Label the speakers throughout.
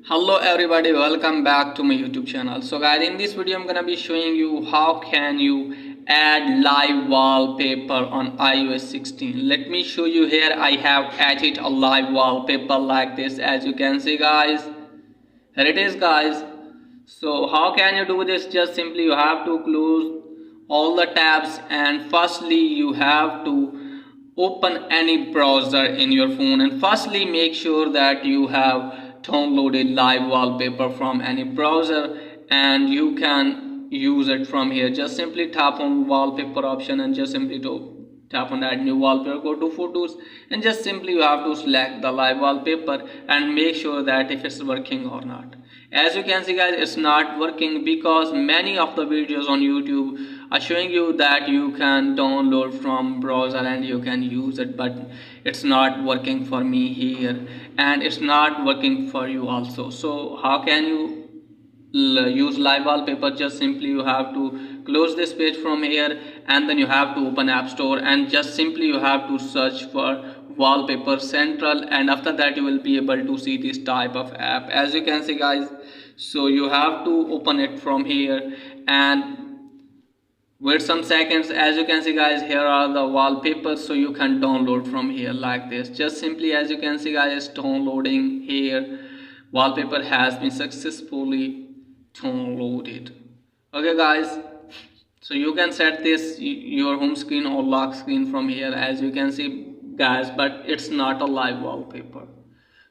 Speaker 1: Hello everybody, welcome back to my YouTube channel. So guys, in this video I'm gonna be showing you how can you add live wallpaper on iOS 16. Let me show you here. I have added a live wallpaper like this, as you can see guys. Here it is guys. So how can you do this? Just simply you have to close all the tabs, and firstly you have to open any browser in your phone, and firstly make sure that you have downloaded live wallpaper from any browser and you can use it from here. Just simply tap on wallpaper option and just simply tap on add new wallpaper, go to photos, and just simply you have to select the live wallpaper and make sure that if it's working or not. As you can see guys, it's not working because many of the videos on YouTube are showing you that you can download from browser and you can use it, but it's not working for me here and it's not working for you also. So how can you use live wallpaper? Just simply you have to close this page from here, and then you have to open App Store and just simply you have to search for wallpaper central, and after that you will be able to see this type of app, as you can see guys. So you have to open it from here and wait some seconds. As you can see guys, here are the wallpapers, so you can download from here like this. Just simply, as you can see guys, downloading here. Wallpaper has been successfully downloaded. Okay guys, so you can set this your home screen or lock screen from here, as you can see guys, but it's not a live wallpaper.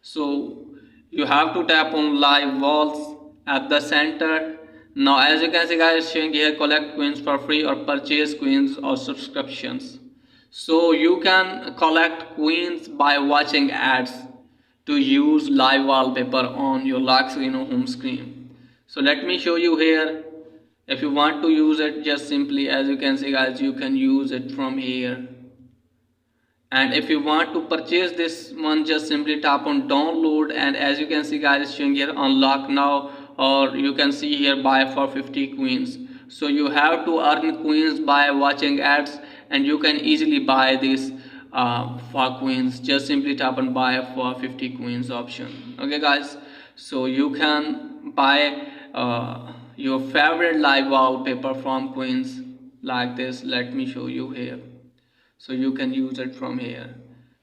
Speaker 1: So you have to tap on live walls at the center. Now as you can see guys, showing here collect coins for free or purchase coins or subscriptions. So you can collect coins by watching ads to use live wallpaper on your lock screen or home screen. So let me show you here. If you want to use it, just simply, as you can see guys, you can use it from here. And if you want to purchase this one, just simply tap on download, and as you can see guys, showing here unlock now, or you can see here buy for 50 coins. So you have to earn coins by watching ads, and you can easily buy this for coins. Just simply tap on buy for 50 coins option. Okay guys, so you can buy your favorite live wallpaper from coins like this. Let me show you here, so you can use it from here.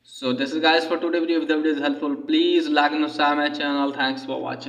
Speaker 1: So this is guys for today video. If the video is helpful, please like and subscribe my channel. Thanks for watching.